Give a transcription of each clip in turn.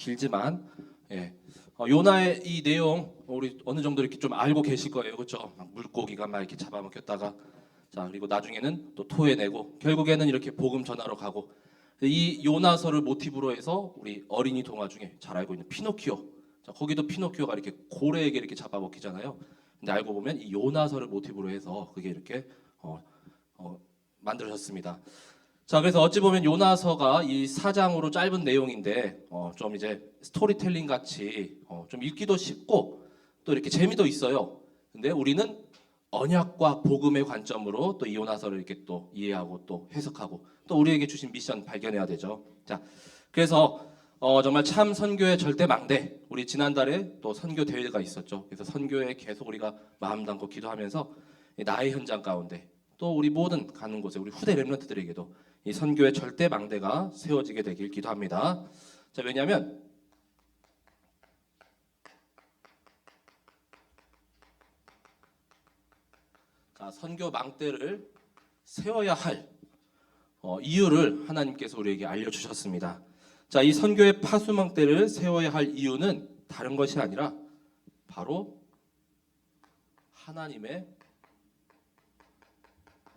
길지만 예. 요나의 이 내용 우리 어느 정도 이렇게 좀 알고 계실 거예요, 그렇죠? 막 물고기가 막 이렇게 잡아먹혔다가 자 그리고 나중에는 또 토해내고 결국에는 이렇게 복음 전하러 가고 이 요나서를 모티브로 해서 우리 어린이 동화 중에 잘 알고 있는 피노키오 자 거기도 피노키오가 이렇게 고래에게 이렇게 잡아먹히잖아요. 근데 알고 보면 이 요나서를 모티브로 해서 그게 이렇게 만들어졌습니다. 자, 그래서 어찌 보면 요나서가 이 4장으로 짧은 내용인데 좀 이제 스토리텔링 같이 좀 읽기도 쉽고 또 이렇게 재미도 있어요. 근데 우리는 언약과 복음의 관점으로 또 이 요나서를 이렇게 또 이해하고 또 해석하고 또 우리에게 주신 미션 발견해야 되죠. 자, 그래서 정말 참 선교의 절대 망대. 우리 지난달에 또 선교 대회가 있었죠. 그래서 선교에 계속 우리가 마음 담고 기도하면서 나의 현장 가운데 또 우리 모든 가는 곳에 우리 후대 렘넌트들에게도 이 선교의 절대 망대가 세워지게 되길 기도합니다. 자, 왜냐하면 자, 선교 망대를 세워야 할 이유를 하나님께서 우리에게 알려주셨습니다. 자, 이 선교의 파수망대를 세워야 할 이유는 다른 것이 아니라 바로 하나님의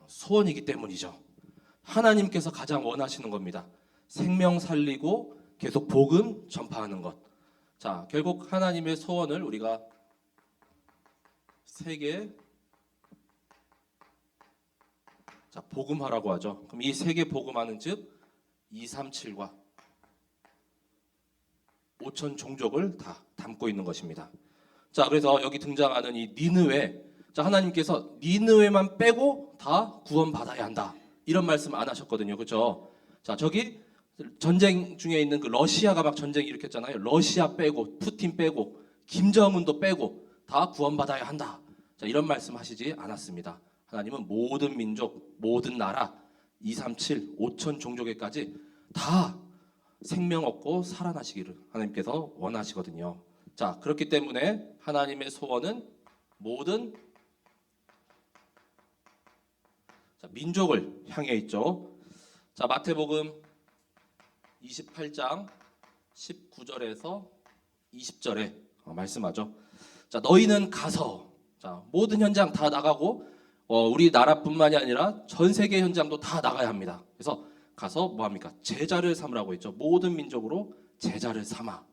소원이기 때문이죠. 하나님께서 가장 원하시는 겁니다. 생명 살리고 계속 복음 전파하는 것. 자, 결국 하나님의 소원을 우리가 세계 자, 복음하라고 하죠. 그럼 이 세계 복음하는 즉 237과 5천 종족을 다 담고 있는 것입니다. 자, 그래서 여기 등장하는 이 니느웨 자, 하나님께서 니느웨만 빼고 다 구원받아야 한다. 이런 말씀 안 하셨거든요. 그렇죠? 자, 저기 전쟁 중에 있는 그 러시아가 막 전쟁 일으켰잖아요. 러시아 빼고 푸틴 빼고 김정은도 빼고 다 구원받아야 한다. 자, 이런 말씀 하시지 않았습니다. 하나님은 모든 민족, 모든 나라 237, 5천 종족에까지 다 생명 얻고 살아나시기를 하나님께서 원하시거든요. 자, 그렇기 때문에 하나님의 소원은 모든 민족을 향해 있죠. 자, 마태복음 28장 19절에서 20절에 말씀하죠. 자, 너희는 가서 자, 모든 현장 다 나가고 우리나라뿐만이 아니라 전 세계 현장도 다 나가야 합니다. 그래서 가서 뭐 합니까? 제자를 삼으라고 했죠. 모든 민족으로 제자를 삼아.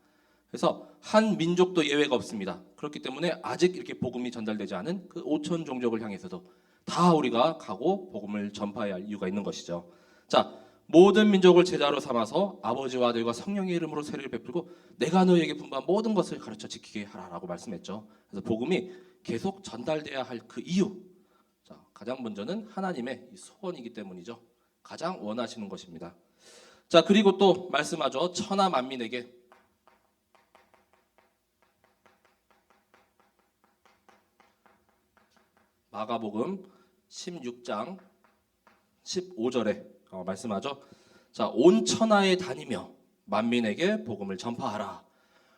그래서 한 민족도 예외가 없습니다. 그렇기 때문에 아직 이렇게 복음이 전달되지 않은 그 5천 종족을 향해서도 다 우리가 가고 복음을 전파해야 할 이유가 있는 것이죠. 자, 모든 민족을 제자로 삼아서 아버지와 아들과 성령의 이름으로 세례를 베풀고 내가 너희에게 분부한 모든 것을 가르쳐 지키게 하라라고 말씀했죠. 그래서 복음이 계속 전달돼야 할 그 이유. 자, 가장 먼저는 하나님의 소원이기 때문이죠. 가장 원하시는 것입니다. 자, 그리고 또 말씀하죠. 천하 만민에게 마가복음 16장 15절에 말씀하죠. 자, 온 천하에 다니며 만민에게 복음을 전파하라.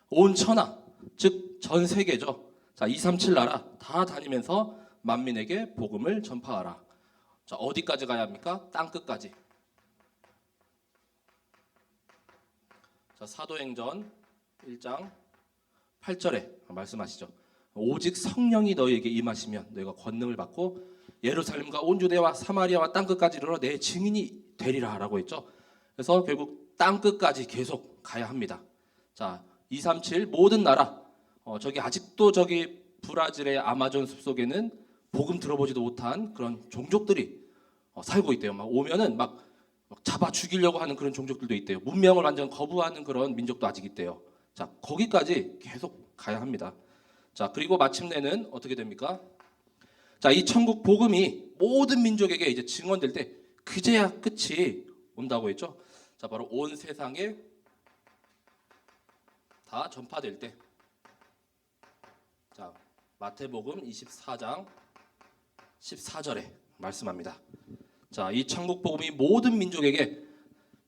온 천하, 즉 전 세계죠. 자, 237 나라 다 다니면서 만민에게 복음을 전파하라. 자, 어디까지 가야 합니까? 땅 끝까지. 자, 사도행전 1장 8절에 말씀하시죠. 오직 성령이 너희에게 임하시면 너희가 권능을 받고 예루살렘과 온 유대와 사마리아와 땅 끝까지 이르러 내 증인이 되리라라고 했죠. 그래서 결국 땅 끝까지 계속 가야 합니다. 자, 237 모든 나라 저기 아직도 저기 브라질의 아마존 숲속에는 복음 들어보지도 못한 그런 종족들이 살고 있대요. 막 오면은 막 잡아 죽이려고 하는 그런 종족들도 있대요. 문명을 완전 거부하는 그런 민족도 아직 있대요. 자, 거기까지 계속 가야 합니다. 자, 그리고 마침내는 어떻게 됩니까? 자, 이 천국 복음이 모든 민족에게 이제 증언될 때 그제야 끝이 온다고 했죠. 자, 바로 온 세상에 다 전파될 때. 자, 마태복음 24장 14절에 말씀합니다. 자, 이 천국 복음이 모든 민족에게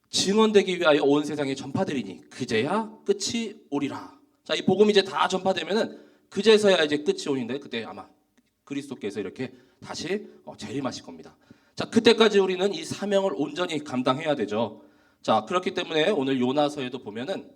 증언되기 위하여 온 세상에 전파되리니 그제야 끝이 오리라. 자, 이 복음이 이제 다 전파되면은 그제서야 이제 끝이 오는데 그때 아마 그리스도께서 이렇게 다시 재림하실 겁니다. 자, 그때까지 우리는 이 사명을 온전히 감당해야 되죠. 자, 그렇기 때문에 오늘 요나서에도 보면은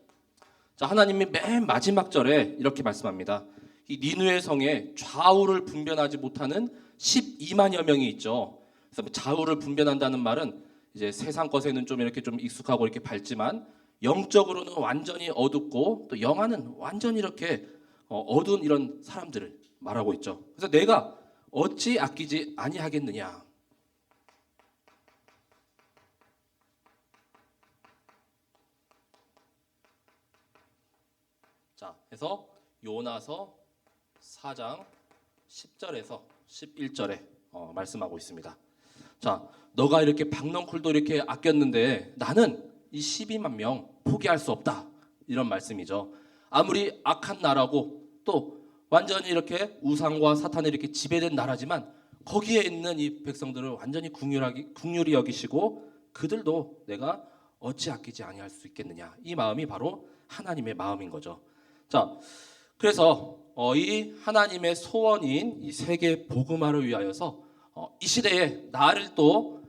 자, 하나님이 맨 마지막 절에 이렇게 말씀합니다. 이 니느웨 성에 좌우를 분별하지 못하는 12만여 명이 있죠. 그래서 좌우를 분별한다는 말은 이제 세상 것에는 좀 이렇게 좀 익숙하고 이렇게 밝지만 영적으로는 완전히 어둡고 또 영안은 완전히 이렇게 어두운 이런 사람들을 말하고 있죠. 그래서 내가 어찌 아끼지 아니하겠느냐. 자, 그래서 요나서 4장 10절에서 11절에 말씀하고 있습니다. 자, 너가 이렇게 박넝쿨도 이렇게 아꼈는데 나는 이 12만 명 포기할 수 없다. 이런 말씀이죠. 아무리 악한 나라고 또 완전히 이렇게 우상과 사탄에 이렇게 지배된 나라지만 거기에 있는 이 백성들을 완전히 긍휼히 여기시고 그들도 내가 어찌 아끼지 아니할 수 있겠느냐. 이 마음이 바로 하나님의 마음인 거죠. 자, 그래서 이 하나님의 소원인 이 세계 복음화를 위하여서 이 시대에 나를 또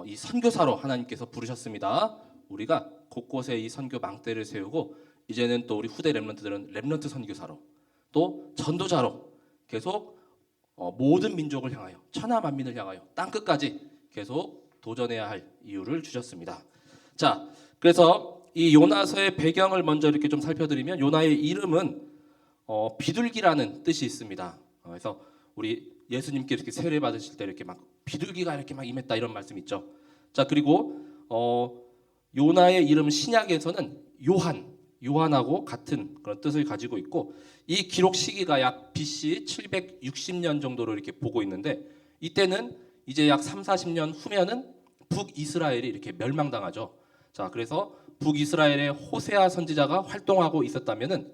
이 선교사로 하나님께서 부르셨습니다. 우리가 곳곳에 이 선교 망대를 세우고 이제는 또 우리 후대 렘넌트들은 렘넌트 선교사로 또 전도자로 계속 모든 민족을 향하여 천하 만민을 향하여 땅 끝까지 계속 도전해야 할 이유를 주셨습니다. 자, 그래서 이 요나서의 배경을 먼저 이렇게 좀 살펴드리면 요나의 이름은 비둘기라는 뜻이 있습니다. 그래서 우리 예수님께 이렇게 세례 받으실 때 이렇게 막 비둘기가 이렇게 막 임했다 이런 말씀 있죠. 자, 그리고 요나의 이름 신약에서는 요한하고 같은 그런 뜻을 가지고 있고 이 기록 시기가 약 BC 760년 정도로 이렇게 보고 있는데 이때는 이제 약 3, 40년 후면은 북이스라엘이 이렇게 멸망당하죠. 자, 그래서 북이스라엘의 호세아 선지자가 활동하고 있었다면은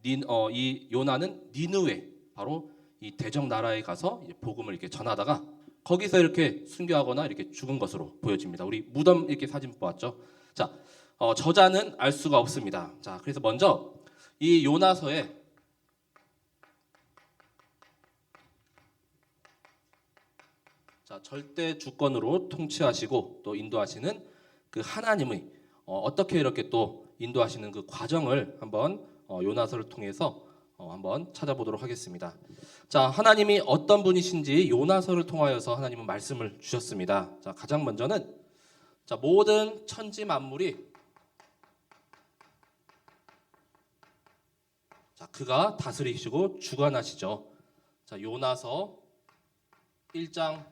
이 요나는 니느웨 바로 이 대적 나라에 가서 복음을 이렇게 전하다가 거기서 이렇게 순교하거나 이렇게 죽은 것으로 보여집니다. 우리 무덤 이렇게 사진 보았죠. 자, 저자는 알 수가 없습니다. 자, 그래서 먼저 이 요나서에 자, 절대 주권으로 통치하시고 또 인도하시는 그 하나님의 어떻게 이렇게 또 인도하시는 그 과정을 한번 요나서를 통해서 한번 찾아보도록 하겠습니다. 자, 하나님이 어떤 분이신지 요나서를 통하여서 하나님은 말씀을 주셨습니다. 자, 가장 먼저는 자, 모든 천지 만물이 자, 그가 다스리시고 주관하시죠. 자, 요나서 1장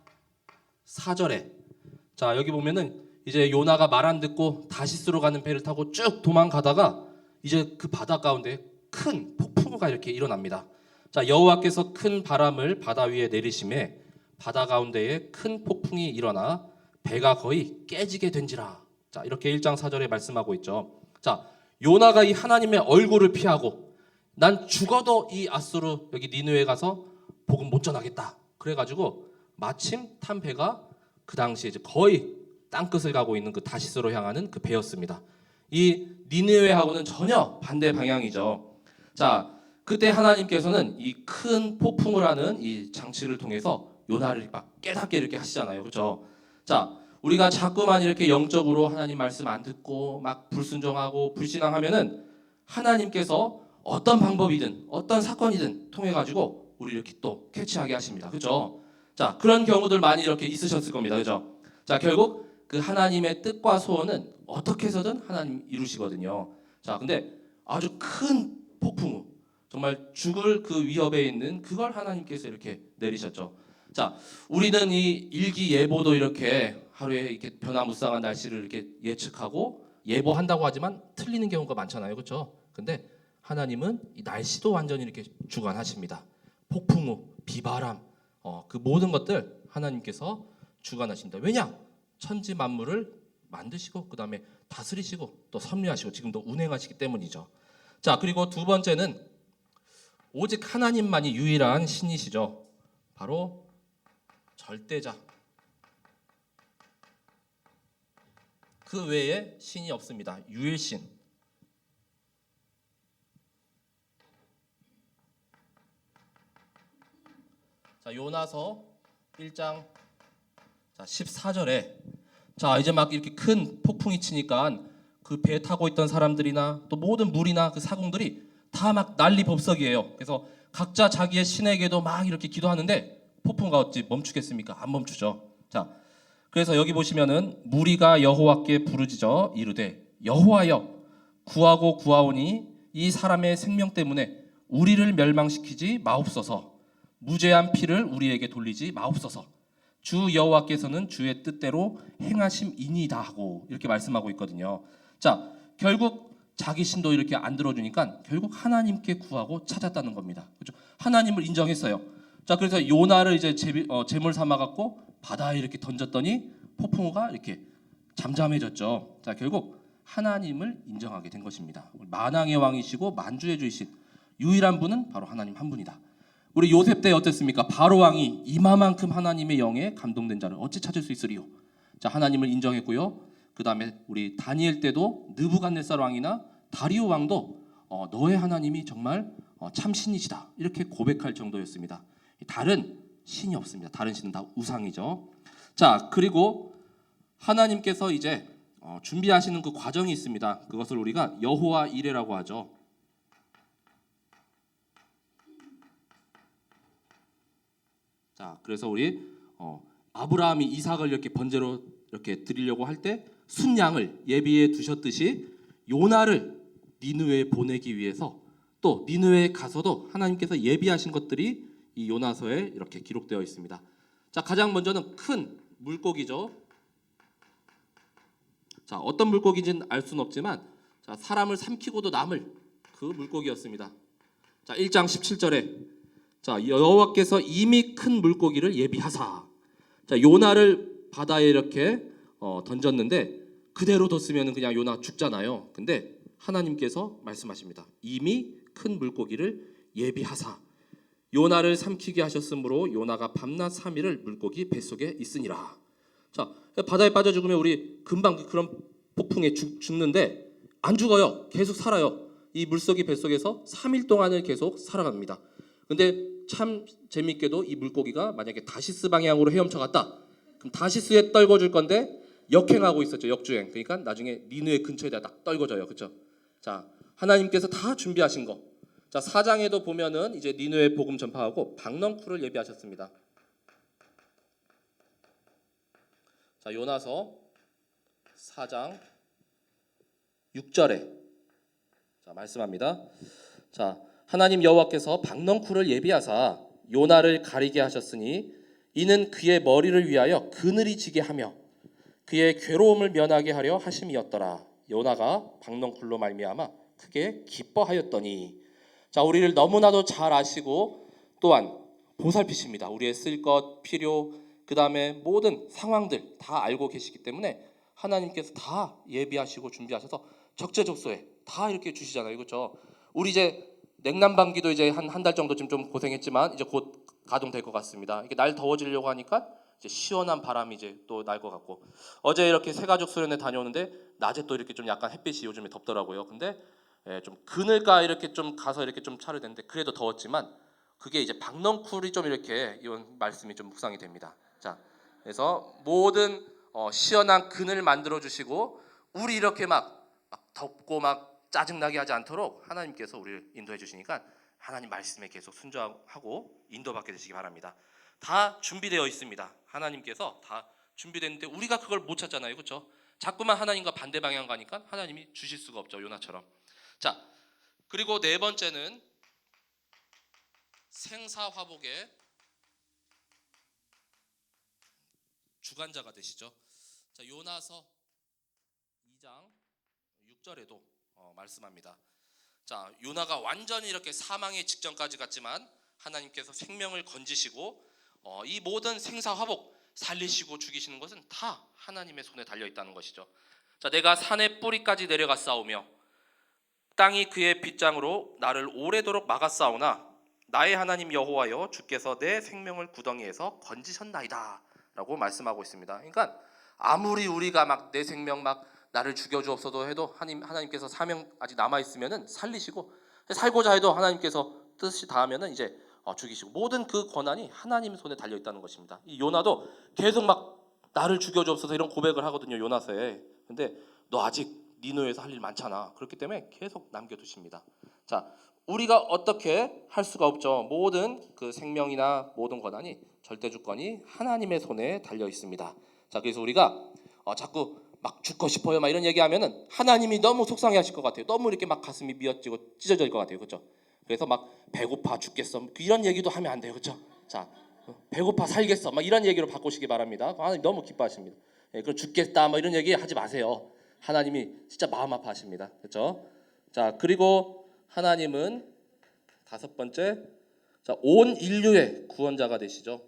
4절에 자, 여기 보면은 이제 요나가 말 안 듣고 다시스로 가는 배를 타고 쭉 도망가다가 이제 그 바다 가운데 큰 폭풍우가 이렇게 일어납니다. 자, 여호와께서 큰 바람을 바다 위에 내리심에 바다 가운데에 큰 폭풍이 일어나 배가 거의 깨지게 된지라. 자, 이렇게 1장 4절에 말씀하고 있죠. 자, 요나가 이 하나님의 얼굴을 피하고 난 죽어도 이 아수르 여기 니느웨 가서 복음 못 전하겠다. 그래가지고 마침 탄 배가 그 당시에 이제 거의 땅끝을 가고 있는 그 다시스로 향하는 그 배였습니다. 이 니느웨하고는 전혀 반대 방향이죠. 자, 그때 하나님께서는 이 큰 폭풍을 하는 이 장치를 통해서 요나를 막 깨닫게 이렇게 하시잖아요. 그렇죠? 자, 우리가 자꾸만 이렇게 영적으로 하나님 말씀 안 듣고 막 불순종하고 불신앙하면은 하나님께서 어떤 방법이든 어떤 사건이든 통해 가지고 우리 이렇게 또 캐치하게 하십니다. 그렇죠? 자, 그런 경우들 많이 이렇게 있으셨을 겁니다. 그렇죠? 자, 결국 그 하나님의 뜻과 소원은 어떻게 해서든 하나님 이루시거든요. 자, 근데 아주 큰 폭풍우, 정말 죽을 그 위협에 있는 그걸 하나님께서 이렇게 내리셨죠. 자, 우리는 이 일기예보도 이렇게 하루에 이렇게 변화무쌍한 날씨를 이렇게 예측하고 예보한다고 하지만 틀리는 경우가 많잖아요. 그렇죠? 근데 하나님은 이 날씨도 완전히 이렇게 주관하십니다. 폭풍우, 비바람, 그 모든 것들 하나님께서 주관하신다. 왜냐? 천지 만물을 만드시고 그 다음에 다스리시고 또 섭리하시고 지금도 운행하시기 때문이죠. 자, 그리고 두 번째는 오직 하나님만이 유일한 신이시죠. 바로 절대자. 그 외에 신이 없습니다. 유일신. 자, 요나서 1장 14절에 자, 이제 막 이렇게 큰 폭풍이 치니까 그 그 배 타고 있던 사람들이나 또 모든 물이나 그 사공들이 다 막 난리 법석이에요. 그래서 각자 자기의 신에게도 막 이렇게 기도하는데 폭풍과 어찌 멈추겠습니까? 안 멈추죠. 자, 그래서 여기 보시면은 무리가 여호와께 부르짖어 이르되 여호와여 구하고 구하오니 이 사람의 생명 때문에 우리를 멸망시키지 마옵소서. 무죄한 피를 우리에게 돌리지 마옵소서. 주 여호와께서는 주의 뜻대로 행하심이니이다 하고 이렇게 말씀하고 있거든요. 자, 결국 자기 신도 이렇게 안 들어주니까 결국 하나님께 구하고 찾았다는 겁니다. 그렇죠? 하나님을 인정했어요. 자, 그래서 요나를 이제 제물 삼아 갖고 바다에 이렇게 던졌더니 폭풍우가 이렇게 잠잠해졌죠. 자, 결국 하나님을 인정하게 된 것입니다. 만왕의 왕이시고 만주의 주이신 유일한 분은 바로 하나님 한 분이다. 우리 요셉 때 어땠습니까? 바로 왕이 이마만큼 하나님의 영에 감동된 자를 어찌 찾을 수 있으리요? 자, 하나님을 인정했고요. 그 다음에 우리 다니엘 때도 느부갓네살 왕이나 다리오 왕도 너의 하나님이 정말 참 신이시다 이렇게 고백할 정도였습니다. 다른 신이 없습니다. 다른 신은 다 우상이죠. 자, 그리고 하나님께서 이제 준비하시는 그 과정이 있습니다. 그것을 우리가 여호와 이레라고 하죠. 자, 그래서 우리 아브라함이 이삭을 이렇게 번제로 이렇게 드리려고 할 때 순양을 예비해 두셨듯이 요나를 니느웨에 보내기 위해서 또 니느웨에 가서도 하나님께서 예비하신 것들이 이 요나서에 이렇게 기록되어 있습니다. 자, 가장 먼저는 큰 물고기죠. 자, 어떤 물고기인지는 알 수는 없지만 자, 사람을 삼키고도 남을 그 물고기였습니다. 자, 1장 17절에 자, 여호와께서 이미 큰 물고기를 예비하사. 자, 요나를 바다에 이렇게 던졌는데 그대로 뒀으면 그냥 요나 죽잖아요. 근데 하나님께서 말씀하십니다. 이미 큰 물고기를 예비하사 요나를 삼키게 하셨으므로 요나가 밤낮 3일을 물고기 뱃속에 있으니라. 자, 바다에 빠져 죽으면 우리 금방 그런 폭풍에 죽는데 안 죽어요. 계속 살아요. 이 물속이 뱃속에서 3일 동안을 계속 살아갑니다. 근데 참 재밌게도 이 물고기가 만약에 다시스 방향으로 헤엄쳐 갔다. 그럼 다시스에 떨궈줄 건데 역행하고 있었죠. 역주행. 그러니까 나중에 니느웨 근처에다 딱 떨궈져요. 그렇죠? 자, 하나님께서 다 준비하신 거. 자, 4장에도 보면은 이제 니느웨 복음 전파하고 박넝쿨을 예비하셨습니다. 자, 요나서 4장 6절에 자, 말씀합니다. 자, 하나님 여호와께서 박넝쿨을 예비하사 요나를 가리게 하셨으니 이는 그의 머리를 위하여 그늘이 지게 하며 그의 괴로움을 면하게 하려 하심이었더라. 요나가 박넝쿨로 말미암아 크게 기뻐하였더니. 자, 우리를 너무나도 잘 아시고 또한 보살피십니다. 우리의 쓸 것, 필요, 그 다음에 모든 상황들 다 알고 계시기 때문에 하나님께서 다 예비하시고 준비하셔서 적재적소에 다 이렇게 주시잖아요. 그렇죠? 우리 이제 냉난방기도 이제 한 달 정도 좀 고생했지만 이제 곧 가동될 것 같습니다. 이게 날 더워지려고 하니까 이제 시원한 바람이 이제 또 날 것 같고 어제 이렇게 새가족 수련회 다녀오는데 낮에 또 이렇게 좀 약간 햇빛이 요즘에 덥더라고요. 근데 좀 그늘가 이렇게 좀 가서 이렇게 좀 차를 됐는데 그래도 더웠지만 그게 이제 박넝쿨이 좀 이렇게 이런 말씀이 좀 묵상이 됩니다. 자, 그래서 모든 시원한 그늘 만들어 주시고 우리 이렇게 막 덥고 막 짜증나게 하지 않도록 하나님께서 우리를 인도해 주시니까 하나님 말씀에 계속 순종하고 인도받게 되시기 바랍니다. 다 준비되어 있습니다. 하나님께서 다 준비됐는데 우리가 그걸 못 찾잖아요. 그렇죠? 자꾸만 하나님과 반대 방향 가니까 하나님이 주실 수가 없죠. 요나처럼. 자, 그리고 네 번째는 생사화복의 주관자가 되시죠. 자, 요나서 2장 6절에도 말씀합니다. 자, 요나가 완전히 이렇게 사망의 직전까지 갔지만 하나님께서 생명을 건지시고 이 모든 생사화복 살리시고 죽이시는 것은 다 하나님의 손에 달려 있다는 것이죠. 자, 내가 산의 뿌리까지 내려가 싸우며 땅이 그의 빗장으로 나를 오래도록 막아 싸우나 나의 하나님 여호와여 주께서 내 생명을 구덩이에서 건지셨나이다 라고 말씀하고 있습니다. 그러니까 아무리 우리가 막 내 생명 막 나를 죽여주옵소서 해도 하나님께서 사명 아직 남아있으면 살리시고 살고자 해도 하나님께서 뜻이 닿으면 이제 죽이시고 모든 그 권한이 하나님 손에 달려있다는 것입니다. 이 요나도 계속 막 나를 죽여주옵소서 이런 고백을 하거든요. 요나서에. 근데 너 아직 니느웨에서 할 일 많잖아. 그렇기 때문에 계속 남겨두십니다. 자, 우리가 어떻게 할 수가 없죠. 모든 그 생명이나 모든 권한이 절대 주권이 하나님의 손에 달려 있습니다. 자, 그래서 우리가 자꾸 막 죽고 싶어요, 막 이런 얘기하면은 하나님이 너무 속상해하실 것 같아요. 너무 이렇게 막 가슴이 미어지고 찢어질 것 같아요, 그렇죠? 그래서 막 배고파 죽겠어, 이런 얘기도 하면 안 돼요, 그렇죠? 자, 배고파 살겠어, 막 이런 얘기로 바꾸시기 바랍니다. 하나님 너무 기뻐하십니다. 예, 그럼 죽겠다, 뭐 이런 얘기 하지 마세요. 하나님이 진짜 마음 아파하십니다, 그렇죠? 자, 그리고 하나님은 다섯 번째, 자, 온 인류의 구원자가 되시죠.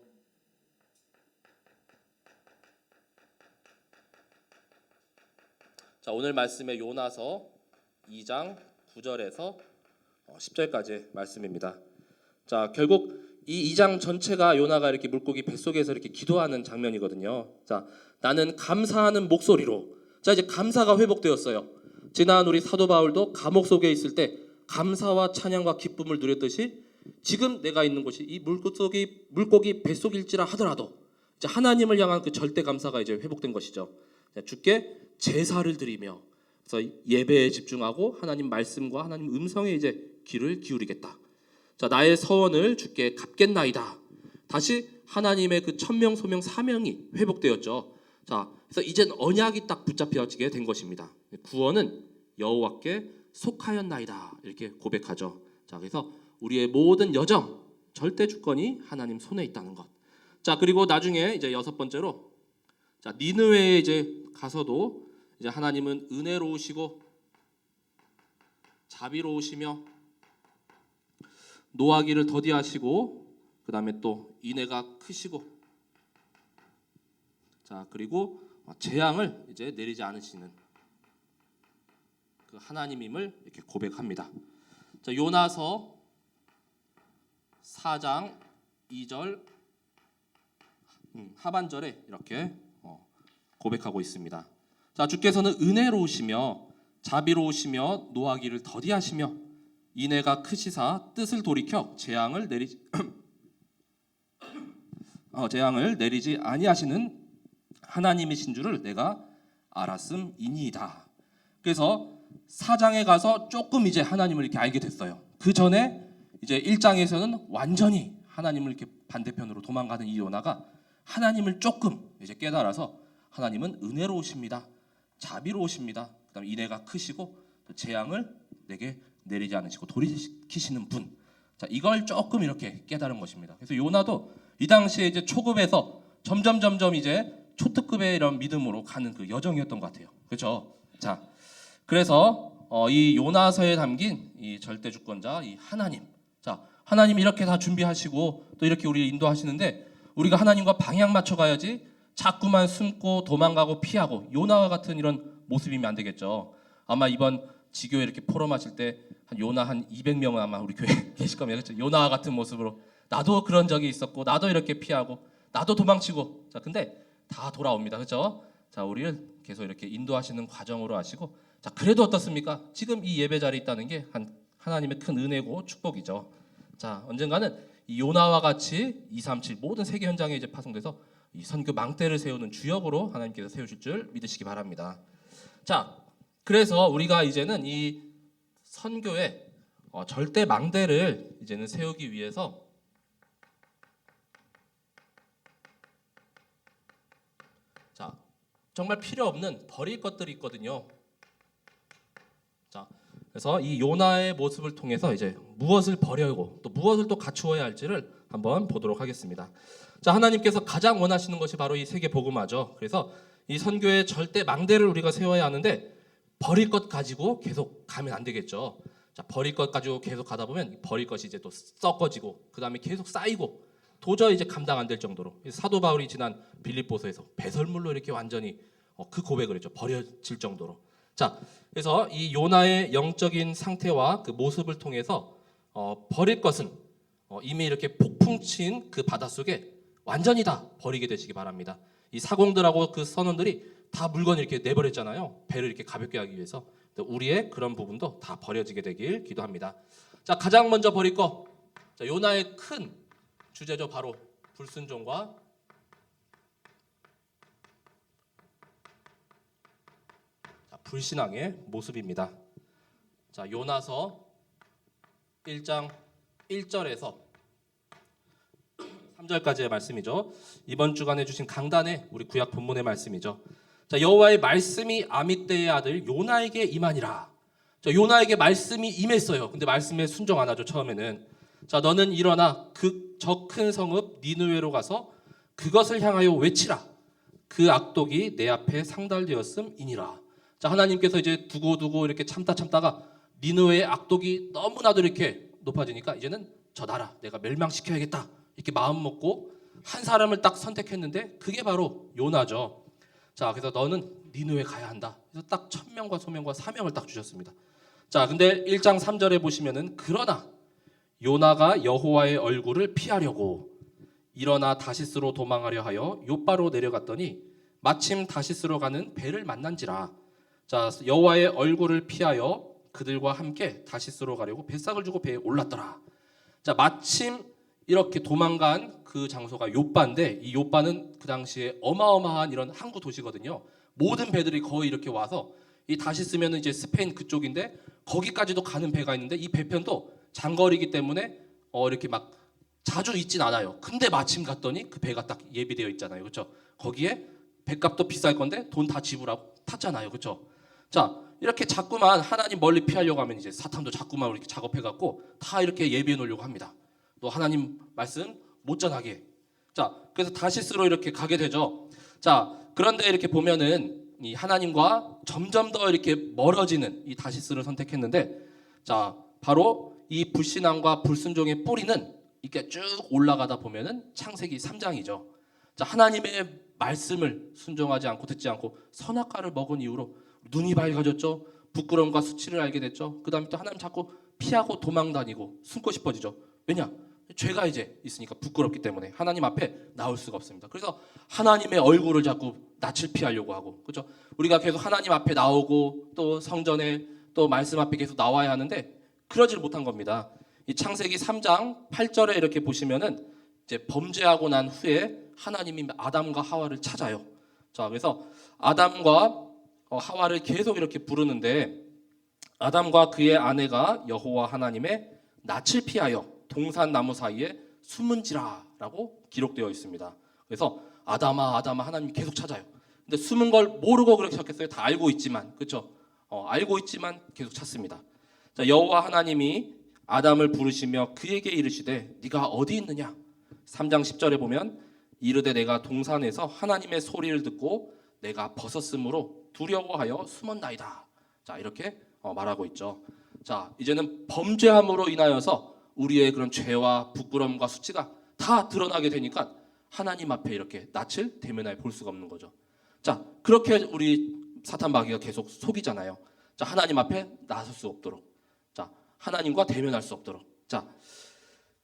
자, 오늘 말씀의 요나서 2장 9절에서 10절까지 말씀입니다. 자, 결국 이 2장 전체가 요나가 이렇게 물고기 뱃속에서 이렇게 기도하는 장면이거든요. 자, 나는 감사하는 목소리로. 자, 이제 감사가 회복되었어요. 지난 우리 사도 바울도 감옥 속에 있을 때 감사와 찬양과 기쁨을 누렸듯이 지금 내가 있는 곳이 이 물고기 뱃속일지라 하더라도 이제 하나님을 향한 그 절대 감사가 이제 회복된 것이죠. 자, 주께 제사를 드리며 그래서 예배에 집중하고 하나님 말씀과 하나님 음성에 이제 귀를 기울이겠다. 자, 나의 서원을 주께 갚겠나이다. 다시 하나님의 그 천명 소명 사명이 회복되었죠. 자, 그래서 이젠 언약이 딱 붙잡혀지게 된 것입니다. 구원은 여호와께 속하였나이다. 이렇게 고백하죠. 자, 그래서 우리의 모든 여정 절대 주권이 하나님 손에 있다는 것. 자, 그리고 나중에 이제 여섯 번째로 자, 니느웨에 이제 가서도 이제 하나님은 은혜로우시고 자비로우시며 노하기를 더디하시고 그 다음에 또 인애가 크시고 자, 그리고 재앙을 이제 내리지 않으시는 그 하나님임을 이렇게 고백합니다. 자, 요나서 4장 2절 하반절에 이렇게 고백하고 있습니다. 자, 주께서는 은혜로우시며 자비로우시며 노하기를 더디하시며 인애가 크시사 뜻을 돌이켜 재앙을 내리지 아니하시는 하나님이신 줄을 내가 알았음이니이다. 그래서 4장에 가서 조금 이제 하나님을 이렇게 알게 됐어요. 그 전에 이제 1장에서는 완전히 하나님을 이렇게 반대편으로 도망가는 이 요나가 하나님을 조금 이제 깨달아서 하나님은 은혜로우십니다. 자비로우십니다. 그다음에 인애가 크시고 또 재앙을 내게 내리지 않으시고 돌이키시는 분. 자, 이걸 조금 이렇게 깨달은 것입니다. 그래서 요나도 이 당시에 이제 초급에서 점점 이제 초특급의 이런 믿음으로 가는 그 여정이었던 것 같아요. 그렇죠? 자, 그래서 이 요나서에 담긴 이 절대 주권자 이 하나님. 자, 하나님 이렇게 다 준비하시고 또 이렇게 우리 인도하시는데 우리가 하나님과 방향 맞춰 가야지 자꾸만 숨고 도망가고 피하고 요나와 같은 이런 모습이면 안 되겠죠. 아마 이번 지교에 이렇게 포럼 하실 때 한 요나 한 200명은 아마 우리 교회에 계실 겁니다. 그렇죠? 요나와 같은 모습으로 나도 그런 적이 있었고 나도 이렇게 피하고 나도 도망치고 자, 근데 다 돌아옵니다. 그렇죠? 자, 우리를 계속 이렇게 인도하시는 과정으로 하시고 자, 그래도 어떻습니까? 지금 이 예배 자리에 있다는 게 하나님의 큰 은혜고 축복이죠. 자, 언젠가는 이 요나와 같이 237 모든 세계 현장에 이제 파송돼서 이 선교 망대를 세우는 주역으로 하나님께서 세우실 줄 믿으시기 바랍니다. 자, 그래서 우리가 이제는 이 선교의 절대 망대를 이제는 세우기 위해서 자, 정말 필요 없는 버릴 것들이 있거든요. 자, 그래서 이 요나의 모습을 통해서 이제 무엇을 버려고 또 무엇을 또 갖추어야 할지를 한번 보도록 하겠습니다. 자, 하나님께서 가장 원하시는 것이 바로 이 세계 복음화죠. 그래서 이 선교의 절대 망대를 우리가 세워야 하는데 버릴 것 가지고 계속 가면 안 되겠죠. 자, 버릴 것 가지고 계속 가다 보면 버릴 것이 이제 또 썩어지고 그 다음에 계속 쌓이고 도저히 이제 감당 안 될 정도로 사도 바울이 지난 빌립보서에서 배설물로 이렇게 완전히 그 고백을 했죠. 버려질 정도로. 자, 그래서 이 요나의 영적인 상태와 그 모습을 통해서 버릴 것은 이미 이렇게 폭풍친 그 바닷속에 완전히 다 버리게 되시기 바랍니다. 이 사공들하고 그 선원들이 다 물건 이렇게 내버렸잖아요. 배를 이렇게 가볍게 하기 위해서. 우리의 그런 부분도 다 버려지게 되길 기도합니다. 자, 가장 먼저 버릴 거. 자, 요나의 큰 주제죠. 바로 불순종과 불신앙의 모습입니다. 자, 요나서 1장 1절에서 3절까지의 말씀이죠. 이번 주간에 주신 강단의 우리 구약 본문의 말씀이죠. 자, 여호와의 말씀이 아미떼의 아들 요나에게 임하니라. 자, 요나에게 말씀이 임했어요. 근데 말씀에 순종 안 하죠, 처음에는. 자, 너는 일어나 그 저 큰 성읍 니느웨로 가서 그것을 향하여 외치라. 그 악독이 내 앞에 상달되었음이니라. 자, 하나님께서 이제 두고 이렇게 참다가 니느웨의 악독이 너무나도 이렇게 높아지니까 이제는 저 나라 내가 멸망시켜야겠다. 이렇게 마음 먹고 한 사람을 딱 선택했는데 그게 바로 요나죠. 자, 그래서 너는 니느웨 가야 한다. 그래서 딱 천명과 소명과 사명을 딱 주셨습니다. 자, 근데 1장 3절에 보시면은 그러나 요나가 여호와의 얼굴을 피하려고 일어나 다시스로 도망하려 하여 요바로 내려갔더니 마침 다시스로 가는 배를 만난지라. 자, 여호와의 얼굴을 피하여 그들과 함께 다시스로 가려고 뱃삭을 주고 배에 올랐더라. 자, 마침 이렇게 도망간 그 장소가 요바인데 이 요바는 그 당시에 어마어마한 이런 항구 도시거든요. 모든 배들이 거의 이렇게 와서 이 다시스면은 이제 스페인 그쪽인데 거기까지도 가는 배가 있는데 이 배편도 장거리이기 때문에 이렇게 막 자주 있진 않아요. 근데 마침 갔더니 그 배가 딱 예비되어 있잖아요. 그렇죠? 거기에 배값도 비쌀 건데 돈 다 지불하고 탔잖아요. 그렇죠? 자, 이렇게 자꾸만 하나님 멀리 피하려고 하면 이제 사탄도 자꾸만 이렇게 작업해 갖고 다 이렇게 예비해 놓으려고 합니다. 또 하나님 말씀 못 전하게. 자, 그래서 다시스로 이렇게 가게 되죠. 자, 그런데 이렇게 보면은 이 하나님과 점점 더 이렇게 멀어지는 이 다시스를 선택했는데, 자, 바로 이 불신앙과 불순종의 뿌리는 이렇게 쭉 올라가다 보면은 창세기 3장이죠. 자, 하나님의 말씀을 순종하지 않고 듣지 않고 선악과를 먹은 이후로 눈이 밝아졌죠. 부끄러움과 수치를 알게 됐죠. 그 다음에 또 하나님 자꾸 피하고 도망다니고 숨고 싶어지죠. 왜냐? 죄가 이제 있으니까 부끄럽기 때문에 하나님 앞에 나올 수가 없습니다. 그래서 하나님의 얼굴을 자꾸 낯을 피하려고 하고, 그렇죠? 우리가 계속 하나님 앞에 나오고 또 성전에 또 말씀 앞에 계속 나와야 하는데 그러질 못한 겁니다. 이 창세기 3장 8절에 이렇게 보시면은 이제 범죄하고 난 후에 하나님이 아담과 하와를 찾아요. 자, 그래서 아담과 하와를 계속 이렇게 부르는데 아담과 그의 아내가 여호와 하나님의 낯을 피하여 동산 나무 사이에 숨은지라라고 기록되어 있습니다. 그래서 아담아 하나님이 계속 찾아요. 근데 숨은 걸 모르고 그렇게 찾겠어요? 다 알고 있지만, 그렇죠? 알고 있지만 계속 찾습니다. 자, 여호와 하나님이 아담을 부르시며 그에게 이르시되 네가 어디 있느냐? 3장 10절에 보면 이르되 내가 동산에서 하나님의 소리를 듣고 내가 벗었으므로 두려워하여 숨었나이다. 자, 이렇게 말하고 있죠. 자, 이제는 범죄함으로 인하여서 우리의 그런 죄와 부끄러움과 수치가 다 드러나게 되니까 하나님 앞에 이렇게 낯을 대면하여 볼 수가 없는 거죠. 자, 그렇게 우리 사탄 마귀가 계속 속이잖아요. 자, 하나님 앞에 나설 수 없도록, 자, 하나님과 대면할 수 없도록. 자,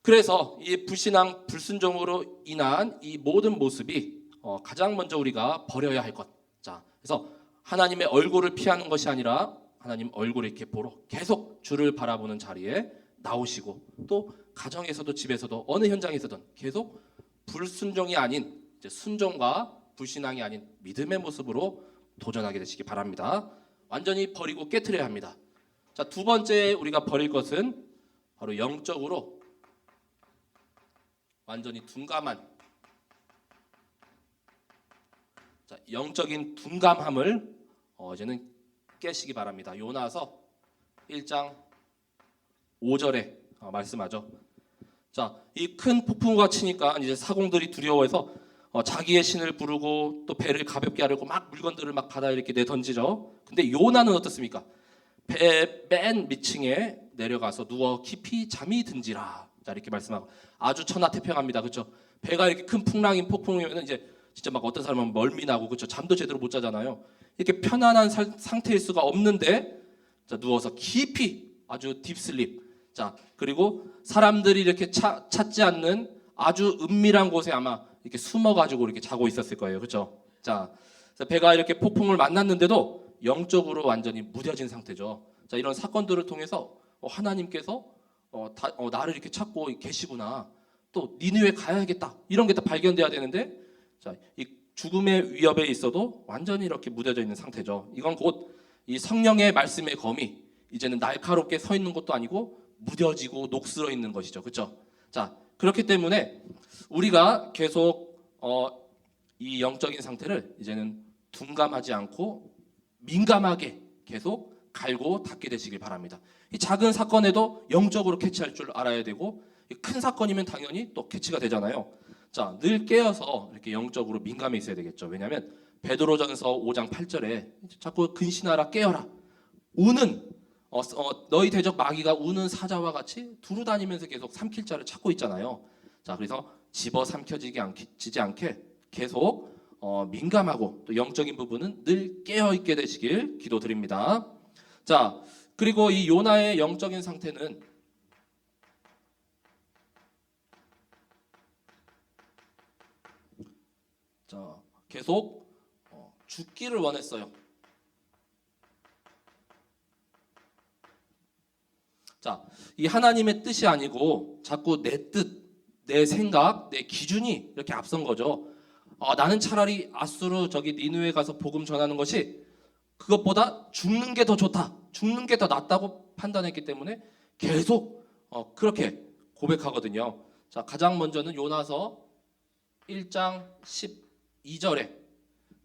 그래서 이 불신앙, 불순종으로 인한 이 모든 모습이 가장 먼저 우리가 버려야 할 것. 자, 그래서 하나님의 얼굴을 피하는 것이 아니라 하나님 얼굴을 이렇게 보러 계속 주를 바라보는 자리에 나오시고, 또 가정에서도 집에서도 어느 현장에서든 계속 불순종이 아닌 이제 순종과 불신앙이 아닌 믿음의 모습으로 도전하게 되시기 바랍니다. 완전히 버리고 깨트려야 합니다. 자, 두 번째 우리가 버릴 것은 바로 영적으로 완전히 둔감한, 자, 영적인 둔감함을 이제는 깨시기 바랍니다. 요나서 1장 5절에 말씀하죠. 자, 이 큰 폭풍과 치니까 이제 사공들이 두려워해서 자기의 신을 부르고 또 배를 가볍게 하려고 막 물건들을 막 바다에 이렇게 내던지죠. 근데 요나는 어떻습니까? 배 맨 밑층에 내려가서 누워 깊이 잠이 든지라. 자, 이렇게 말씀하고 아주 천하태평합니다. 그렇죠? 배가 이렇게 큰 풍랑인 폭풍이면 이제 진짜 막 어떤 사람은 멀미나고, 그렇죠? 잠도 제대로 못 자잖아요. 이렇게 편안한 상태일 수가 없는데, 자, 누워서 깊이 아주 딥슬립. 자, 그리고 사람들이 이렇게 찾지 않는 아주 은밀한 곳에 아마 이렇게 숨어가지고 이렇게 자고 있었을 거예요. 그렇죠? 자, 배가 이렇게 폭풍을 만났는데도 영적으로 완전히 무뎌진 상태죠. 자, 이런 사건들을 통해서 하나님께서 나를 이렇게 찾고 계시구나. 또 니느웨 가야겠다. 이런 게 다 발견돼야 되는데, 자, 이 죽음의 위협에 있어도 완전히 이렇게 무뎌져 있는 상태죠. 이건 곧 이 성령의 말씀의 검이 이제는 날카롭게 서 있는 것도 아니고 무뎌지고 녹슬어 있는 것이죠. 그렇죠? 자, 그렇기 때문에 우리가 계속 이 영적인 상태를 이제는 둔감하지 않고 민감하게 계속 갈고 닦게 되시길 바랍니다. 이 작은 사건에도 영적으로 캐치할 줄 알아야 되고, 큰 사건이면 당연히 또 캐치가 되잖아요. 자, 늘 깨어서 이렇게 영적으로 민감해 있어야 되겠죠. 왜냐하면 베드로전서 5장 8절에 자꾸 근신하라 깨어라. 우는 너희 대적 마귀가 우는 사자와 같이 두루 다니면서 계속 삼킬 자를 찾고 있잖아요. 자, 그래서 집어 삼켜지지 않게 계속 민감하고 또 영적인 부분은 늘 깨어 있게 되시길 기도드립니다. 자, 그리고 이 요나의 영적인 상태는 자, 계속 죽기를 원했어요. 자, 이 하나님의 뜻이 아니고 자꾸 내 뜻, 내 생각, 내 기준이 이렇게 앞선 거죠. 나는 차라리 아수르 저기 니느웨 가서 복음 전하는 것이 그것보다 죽는 게 더 좋다, 죽는 게 더 낫다고 판단했기 때문에 계속 그렇게 고백하거든요. 자, 가장 먼저는 요나서 1장 12절에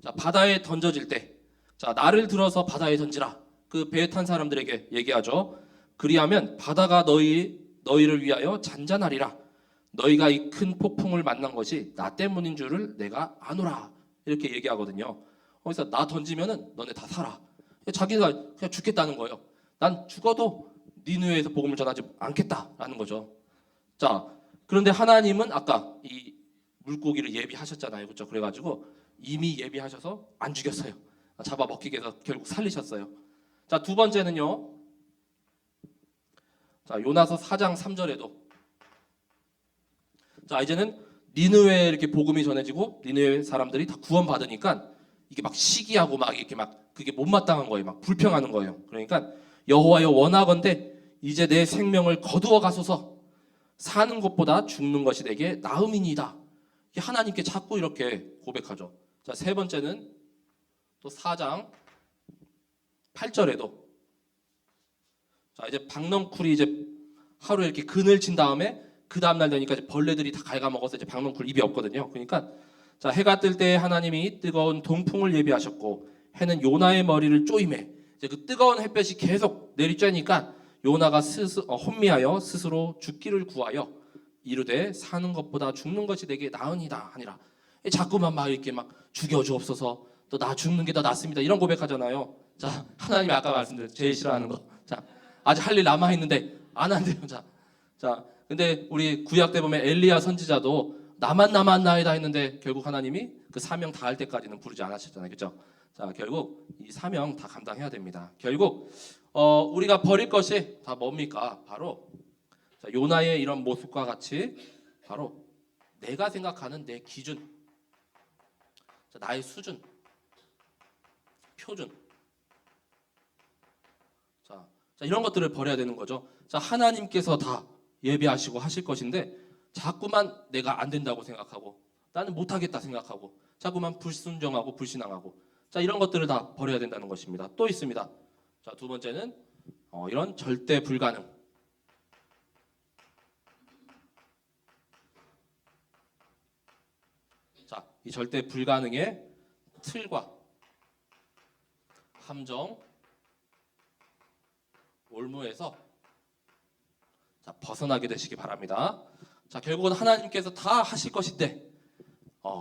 자, 바다에 던져질 때, 자, 나를 들어서 바다에 던지라. 그 배에 탄 사람들에게 얘기하죠. 그리하면 바다가 너희를 위하여 잔잔하리라. 너희가 이 큰 폭풍을 만난 것이 나 때문인 줄을 내가 아노라. 이렇게 얘기하거든요. 그래서 나 던지면은 너네 다 살아. 자기가 그냥 죽겠다는 거예요. 난 죽어도 니느웨에서 복음을 전하지 않겠다라는 거죠. 자, 그런데 하나님은 아까 이 물고기를 예비하셨잖아요. 그렇죠? 그래가지고 이미 예비하셔서 안 죽였어요. 잡아먹히게 해서 결국 살리셨어요. 자, 두 번째는요. 자, 요나서 4장 3절에도 자, 이제는 니느웨에 이렇게 복음이 전해지고 니느웨 사람들이 다 구원받으니까 이게 막 시기하고 막 이렇게 막 그게 못마땅한 거예요. 막 불평하는 거예요. 그러니까 여호와여 원하건대 이제 내 생명을 거두어 가소서. 사는 것보다 죽는 것이 내게 나음이니이다. 하나님께 자꾸 이렇게 고백하죠. 자, 세 번째는 또 4장 8절에도 자, 이제 박넝쿨이 이제 하루에 이렇게 그늘 친 다음에 그 다음날 되니까 이제 벌레들이 다 갉아먹어서 이제 박넝쿨 입이 없거든요. 그러니까 자, 해가 뜰 때 하나님이 뜨거운 동풍을 예비하셨고 해는 요나의 머리를 쪼임해. 이제 그 뜨거운 햇볕이 계속 내리쬐니까 요나가 혼미하여 스스로 죽기를 구하여 이르되 사는 것보다 죽는 것이 내게 나으니다 하니라. 자꾸만 막 이렇게 막 죽여주옵소서. 또 나 죽는 게 더 낫습니다. 이런 고백하잖아요. 자, 하나님이 아까 말씀드렸죠. 제일 싫어하는 거. 자, 아직 할 일 남아 있는데 안 한대요. 자, 근데 우리 구약 때 보면 엘리야 선지자도 나만 나이다 했는데 결국 하나님이 그 사명 다 할 때까지는 부르지 않으셨잖아요. 그렇죠? 자, 결국 이 사명 다 감당해야 됩니다. 결국 우리가 버릴 것이 다 뭡니까? 바로 자, 요나의 이런 모습과 같이 바로 내가 생각하는 내 기준, 자, 나의 수준, 표준, 자, 이런 것들을 버려야 되는 거죠. 자, 하나님께서 다 예비하시고 하실 것인데 자꾸만 내가 안 된다고 생각하고 나는 못하겠다 생각하고 자꾸만 불순종하고 불신앙하고 자, 이런 것들을 다 버려야 된다는 것입니다. 또 있습니다. 자, 두 번째는 이런 절대 불가능. 자, 이 절대 불가능의 틀과 함정, 올무에서 자, 벗어나게 되시기 바랍니다. 자, 결국은 하나님께서 다 하실 것인데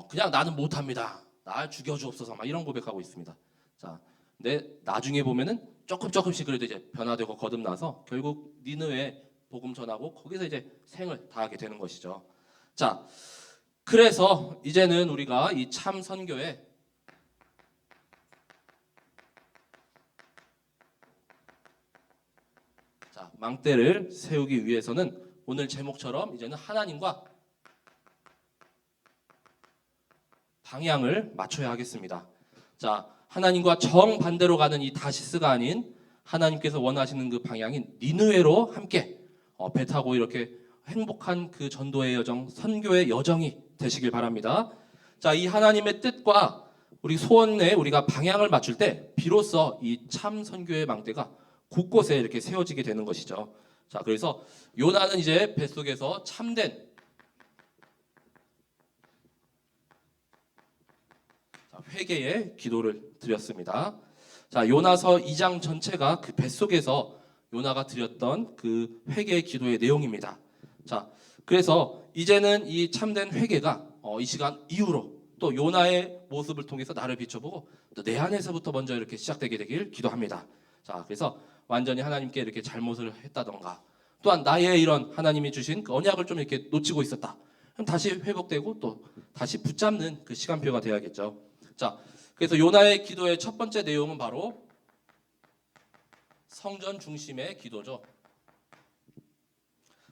그냥 나는 못합니다. 날 죽여주옵소서 막 이런 고백하고 있습니다. 자, 근데 나중에 보면은 조금씩 그래도 이제 변화되고 거듭나서 결국 니느웨 복음 전하고 거기서 이제 생을 다하게 되는 것이죠. 자, 그래서 이제는 우리가 이 참 선교에 자, 망대를 세우기 위해서는 오늘 제목처럼 이제는 하나님과 방향을 맞춰야 하겠습니다. 자, 하나님과 정반대로 가는 이 다시스가 아닌 하나님께서 원하시는 그 방향인 니느웨로 함께 배 타고 이렇게 행복한 그 전도의 여정, 선교의 여정이 되시길 바랍니다. 자, 이 하나님의 뜻과 우리 소원에 우리가 방향을 맞출 때 비로소 이 참 선교의 망대가 곳곳에 이렇게 세워지게 되는 것이죠. 자, 그래서 요나는 이제 뱃속에서 참된 회개의 기도를 드렸습니다. 자, 요나서 2장 전체가 그 뱃속에서 요나가 드렸던 그 회개의 기도의 내용입니다. 자, 그래서 이제는 이 참된 회개가 이 시간 이후로 또 요나의 모습을 통해서 나를 비춰보고 또 내 안에서부터 먼저 이렇게 시작되게 되길 기도합니다. 자, 그래서 완전히 하나님께 이렇게 잘못을 했다던가 또한 나의 이런 하나님이 주신 그 언약을 좀 이렇게 놓치고 있었다. 그럼 다시 회복되고 또 다시 붙잡는 그 시간표가 돼야겠죠. 자, 그래서 요나의 기도의 첫 번째 내용은 바로 성전 중심의 기도죠.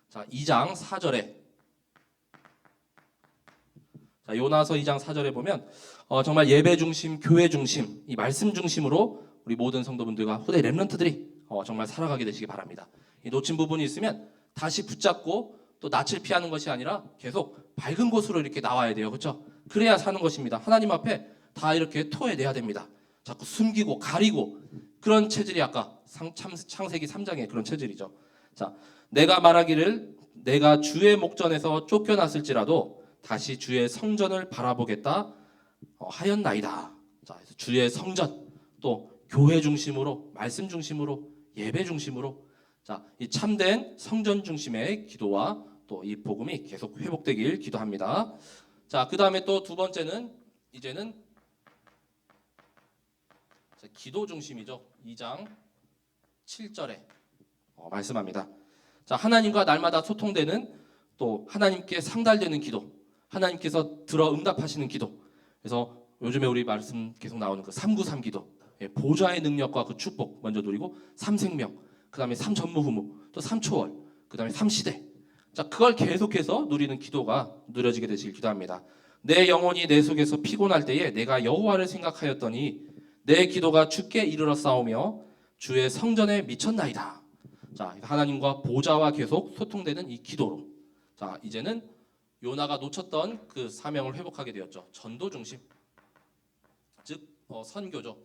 자, 2장 4절에 자, 요나서 2장 4절에 보면 정말 예배 중심, 교회 중심, 이 말씀 중심으로 우리 모든 성도분들과 후대 렘넌트들이 정말 살아가게 되시기 바랍니다. 이 놓친 부분이 있으면 다시 붙잡고 또 낯을 피하는 것이 아니라 계속 밝은 곳으로 이렇게 나와야 돼요. 그렇죠? 그래야 사는 것입니다. 하나님 앞에 다 이렇게 토해내야 됩니다. 자꾸 숨기고 가리고 그런 체질이 아까 창세기 3장의 그런 체질이죠. 자, 내가 말하기를 내가 주의 목전에서 쫓겨났을지라도 다시 주의 성전을 바라보겠다 하였나이다. 자, 그래서 주의 성전 또 교회 중심으로 말씀 중심으로 예배 중심으로 자, 이 참된 성전 중심의 기도와 또 이 복음이 계속 회복되길 기도합니다. 자, 그 다음에 또 두 번째는 이제는 기도 중심이죠. 2장 7절에 말씀합니다. 자, 하나님과 날마다 소통되는 또 하나님께 상달되는 기도, 하나님께서 들어 응답하시는 기도. 그래서 요즘에 우리 말씀 계속 나오는 그 393 기도, 보좌의 능력과 그 축복 먼저 누리고 3생명, 그 다음에 3전무후무, 또 3초월, 그 다음에 3시대. 자, 그걸 계속해서 누리는 기도가 누려지게 되시길 기도합니다. 내 영혼이 내 속에서 피곤할 때에 내가 여호와를 생각하였더니 내 기도가 주께 이르러 싸우며 주의 성전에 미쳤나이다. 자, 하나님과 보좌와 계속 소통되는 이 기도로 자, 이제는 요나가 놓쳤던 그 사명을 회복하게 되었죠. 전도 중심, 즉 선교죠.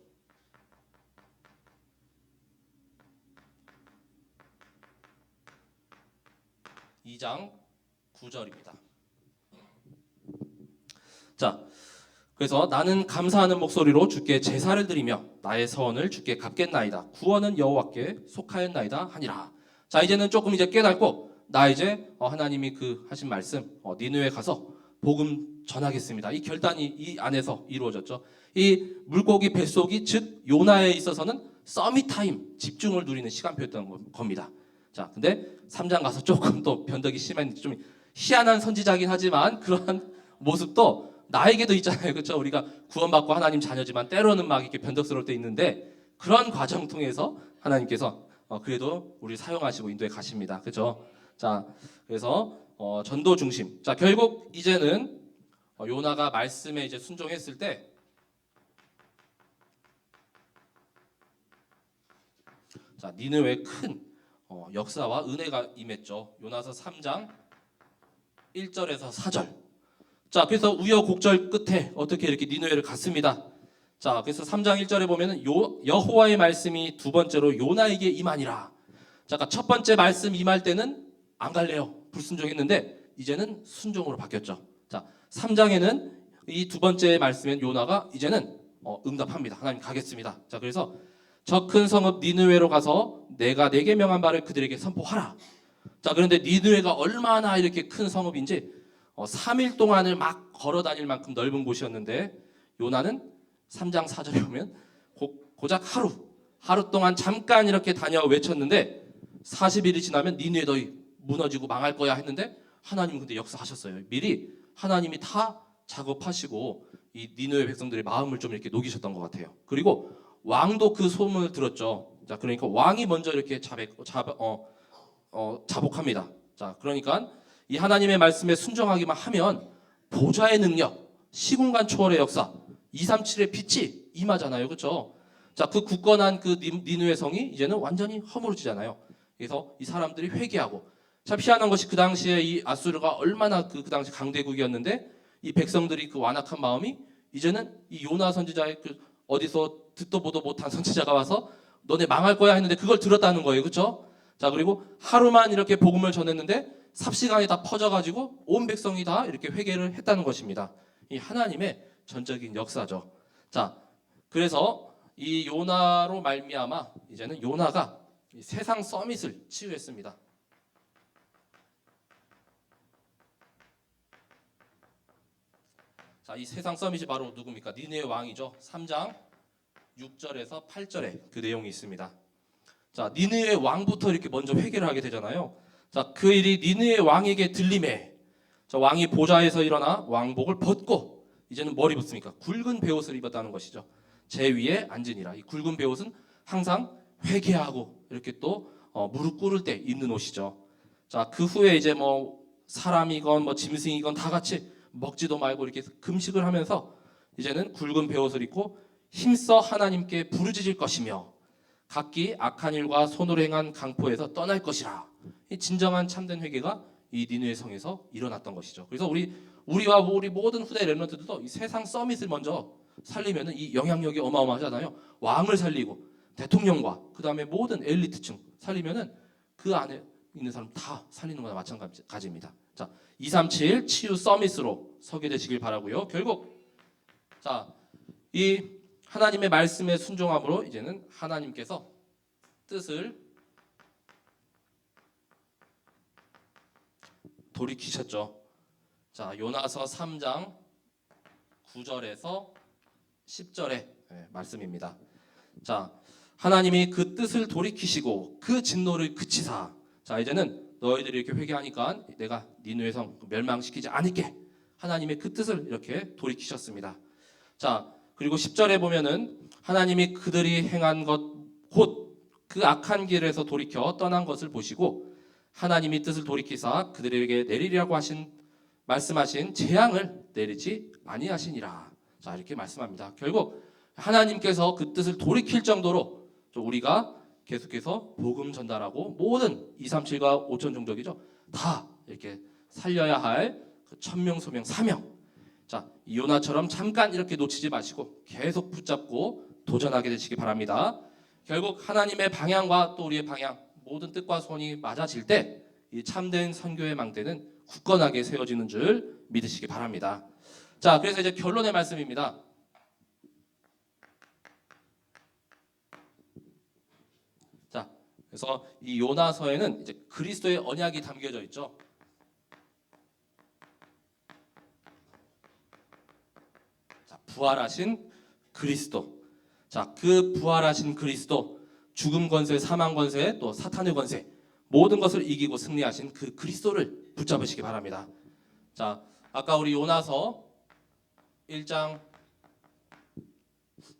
2장 9절입니다. 자, 그래서 나는 감사하는 목소리로 주께 제사를 드리며 나의 서원을 주께 갚겠나이다. 구원은 여호와께 속하였나이다 하니라. 자, 이제는 조금 이제 깨닫고 나 이제 하나님이 그 하신 말씀 니느웨 가서 복음 전하겠습니다. 이 결단이 이 안에서 이루어졌죠. 이 물고기 뱃속이 즉 요나에 있어서는 서밋 타임 집중을 누리는 시간표였던 겁니다. 자, 근데 3장 가서 조금 또 변덕이 심한 좀 희한한 선지자긴 하지만 그러한 모습도 나에게도 있잖아요. 그렇죠? 우리가 구원받고 하나님 자녀지만 때로는 막 이렇게 변덕스러울 때 있는데 그런 과정 통해서 하나님께서 그래도 우리 사용하시고 인도에 가십니다. 그렇죠? 자, 그래서 전도 중심. 자, 결국 이제는 요나가 말씀에 이제 순종했을 때 자, 니느웨 큰 역사와 은혜가 임했죠. 요나서 3장 1절에서 4절. 자, 그래서 우여곡절 끝에 어떻게 이렇게 니느웨를 갔습니다. 자, 그래서 3장 1절에 보면은 여호와의 말씀이 두 번째로 요나에게 임하니라. 자, 그러니까 첫 번째 말씀 임할 때는 안 갈래요. 불순종했는데 이제는 순종으로 바뀌었죠. 자, 3장에는 이 두 번째 말씀엔 요나가 이제는 응답합니다. 하나님 가겠습니다. 자, 그래서 저 큰 성읍 니느웨로 가서 내가 내게 명한 바를 그들에게 선포하라. 자, 그런데 니느웨가 얼마나 이렇게 큰 성읍인지 3일 동안을 막 걸어 다닐 만큼 넓은 곳이었는데 요나는 3장 4절에 보면 고작 하루 동안 잠깐 이렇게 다녀 외쳤는데 40일이 지나면 니느웨 너희 무너지고 망할 거야 했는데 하나님은 근데 역사하셨어요. 미리 하나님이 다 작업하시고 이 니느웨 백성들의 마음을 좀 이렇게 녹이셨던 것 같아요. 그리고 왕도 그 소문을 들었죠. 자, 그러니까 왕이 먼저 이렇게 자복합니다. 자, 그러니까 이 하나님의 말씀에 순종하기만 하면 보좌의 능력, 시공간 초월의 역사, 237의 빛이 임하잖아요. 그렇죠? 자, 그 굳건한 그 니느웨 성이 이제는 완전히 허물어지잖아요. 그래서 이 사람들이 회개하고 참 희한한 것이 그 당시에 이 아수르가 얼마나 그 당시 강대국이었는데 이 백성들이 그 완악한 마음이 이제는 이 요나 선지자의 어디서 듣도 보도 못한 선지자가 와서 너네 망할 거야 했는데 그걸 들었다는 거예요. 그렇죠? 자, 그리고 하루만 이렇게 복음을 전했는데 삽시간에 다 퍼져가지고 온 백성이 다 이렇게 회개를 했다는 것입니다. 이 하나님의 전적인 역사죠. 자, 그래서 이 요나로 말미암아 이제는 요나가 이 세상 서밋을 치유했습니다. 자, 이 세상 서밋이 바로 누굽니까? 니느웨 왕이죠. 3장 6절에서 8절에 그 내용이 있습니다. 자, 니느웨 왕부터 이렇게 먼저 회개를 하게 되잖아요. 자, 그 일이 니느웨 왕에게 들림에 자, 왕이 보좌에서 일어나 왕복을 벗고 이제는 뭘 입었습니까? 굵은 베옷을 입었다는 것이죠. 제 위에 앉으니라. 이 굵은 베옷은 항상 회개하고 이렇게 또 무릎 꿇을 때 입는 옷이죠. 자, 그 후에 이제 뭐 사람이건 뭐 짐승이건 다 같이 먹지도 말고 이렇게 금식을 하면서 이제는 굵은 베옷을 입고 힘써 하나님께 부르짖을 것이며 각기 악한 일과 손으로 행한 강포에서 떠날 것이라. 이 진정한 참된 회개가 이 니느웨 성에서 일어났던 것이죠. 그래서 우리와 우리 모든 후대 렘넌트들도 이 세상 서밋을 먼저 살리면은 이 영향력이 어마어마하잖아요. 왕을 살리고 대통령과 그 다음에 모든 엘리트층 살리면은 그 안에 있는 사람 다 살리는 거나 마찬가지입니다. 자, 237 치유 서밋으로 서게 되시길 바라고요. 결국 자, 이 하나님의 말씀에 순종함으로 이제는 하나님께서 뜻을 돌이키셨죠. 자, 요나서 3장 9절에서 10절의 말씀입니다. 자, 하나님이 그 뜻을 돌이키시고 그 진노를 그치사. 자, 이제는 너희들이 이렇게 회개하니까 내가 니느웨 성 멸망시키지 않을게. 하나님의 그 뜻을 이렇게 돌이키셨습니다. 자, 그리고 10절에 보면은 하나님이 그들이 행한 것 곧 그 악한 길에서 돌이켜 떠난 것을 보시고 하나님이 뜻을 돌이키사 그들에게 내리라고 말씀하신 재앙을 내리지 아니하시니라. 자, 이렇게 말씀합니다. 결국 하나님께서 그 뜻을 돌이킬 정도로 우리가 계속해서 복음 전달하고 모든 237과 5천 종족이죠. 다 이렇게 살려야 할 그 천명, 소명, 사명. 자, 요나처럼 잠깐 이렇게 놓치지 마시고 계속 붙잡고 도전하게 되시기 바랍니다. 결국 하나님의 방향과 또 우리의 방향, 모든 뜻과 손이 맞아질 때 이 참된 선교의 망대는 굳건하게 세워지는 줄 믿으시기 바랍니다. 자, 그래서 이제 결론의 말씀입니다. 자, 그래서 이 요나서에는 이제 그리스도의 언약이 담겨져 있죠. 자, 부활하신 그리스도. 자, 그 부활하신 그리스도, 죽음 권세, 사망 권세, 또 사탄의 권세, 모든 것을 이기고 승리하신 그 그리스도를 붙잡으시기 바랍니다. 자, 아까 우리 요나서 1장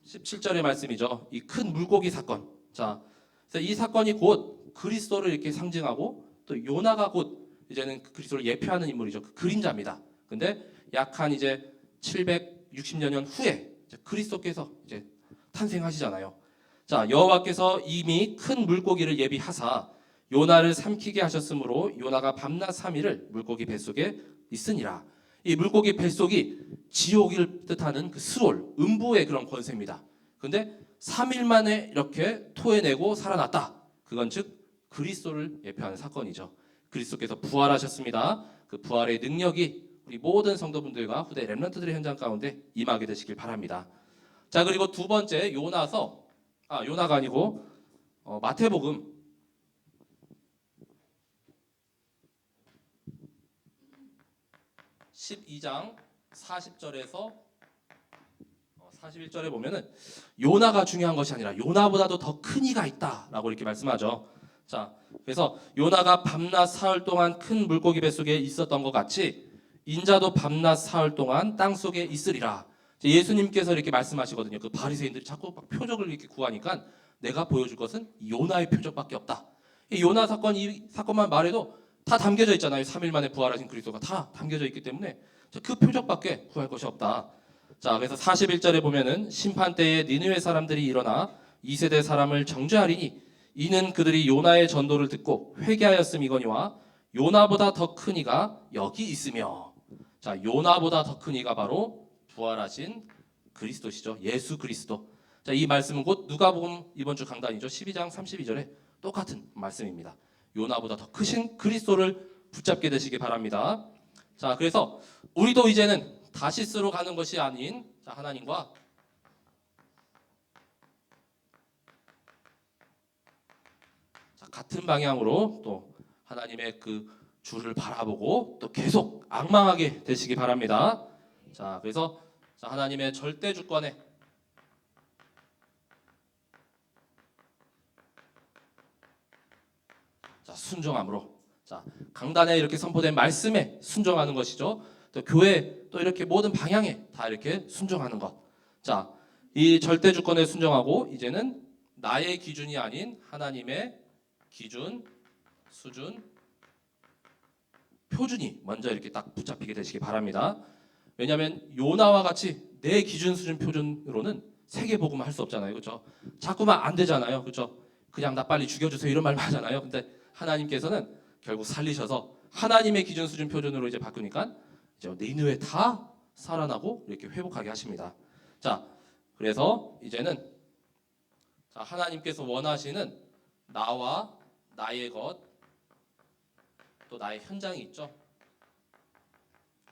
17절의 말씀이죠. 이 큰 물고기 사건. 자, 그래서 이 사건이 곧 그리스도를 이렇게 상징하고 또 요나가 곧 이제는 그 그리스도를 예표하는 인물이죠. 그 그림자입니다. 근데 약 한 이제 760여 년 후에 이제 그리스도께서 이제 탄생하시잖아요. 자, 여호와께서 이미 큰 물고기를 예비하사 요나를 삼키게 하셨으므로 요나가 밤낮 3일을 물고기 뱃속에 있으니라. 이 물고기 뱃속이 지옥을 뜻하는 그 스롤, 음부의 그런 권세입니다. 근데 3일 만에 이렇게 토해내고 살아났다. 그건 즉 그리스도를 예표하는 사건이죠. 그리스도께서 부활하셨습니다. 그 부활의 능력이 우리 모든 성도분들과 후대 렘넌트들의 현장 가운데 임하게 되시길 바랍니다. 자, 그리고 두 번째 요나가 아니고 마태복음 12장 40절에서 41절에 보면은 요나가 중요한 것이 아니라 요나보다도 더 큰 이가 있다라고 이렇게 말씀하죠. 자, 그래서 요나가 밤낮 사흘 동안 큰 물고기 뱃속에 있었던 것 같이 인자도 밤낮 사흘 동안 땅 속에 있으리라. 예수님께서 이렇게 말씀하시거든요. 그 바리새인들이 자꾸 막 표적을 이렇게 구하니까 내가 보여줄 것은 요나의 표적밖에 없다. 이 요나 사건, 이 사건만 말해도 다 담겨져 있잖아요. 3일 만에 부활하신 그리스도가 다 담겨져 있기 때문에 그 표적밖에 구할 것이 없다. 자, 그래서 41절에 보면은 심판 때에 니느웨 사람들이 일어나 2세대 사람을 정죄하리니 이는 그들이 요나의 전도를 듣고 회개하였음이거니와 요나보다 더 큰 이가 여기 있으며. 자, 요나보다 더 큰 이가 바로 부활하신 그리스도시죠. 예수 그리스도. 자, 이 말씀은 곧 누가복음 이번 주 강단이죠. 12장 32절에 똑같은 말씀입니다. 요나보다 더 크신 그리스도를 붙잡게 되시기 바랍니다. 자, 그래서 우리도 이제는 다시스로 가는 것이 아닌 하나님과 같은 방향으로 또 하나님의 그 주를 바라보고 또 계속 앙망하게 되시기 바랍니다. 자, 그래서 하나님의 절대 주권에 순종함으로 강단에 이렇게 선포된 말씀에 순종하는 것이죠. 또 교회 또 이렇게 모든 방향에 다 이렇게 순종하는 것. 자, 이 절대 주권에 순종하고 이제는 나의 기준이 아닌 하나님의 기준, 수준, 표준이 먼저 이렇게 딱 붙잡히게 되시기 바랍니다. 왜냐하면 요나와 같이 내 기준, 수준, 표준으로는 세계 복음을 할 수 없잖아요, 그렇죠? 자꾸만 안 되잖아요, 그렇죠? 그냥 나 빨리 죽여주세요 이런 말만 하잖아요. 근데 하나님께서는 결국 살리셔서 하나님의 기준, 수준, 표준으로 이제 바꾸니까 이제 니느웨 다 살아나고 이렇게 회복하게 하십니다. 자, 그래서 이제는 하나님께서 원하시는 나와 나의 것, 또 나의 현장이 있죠.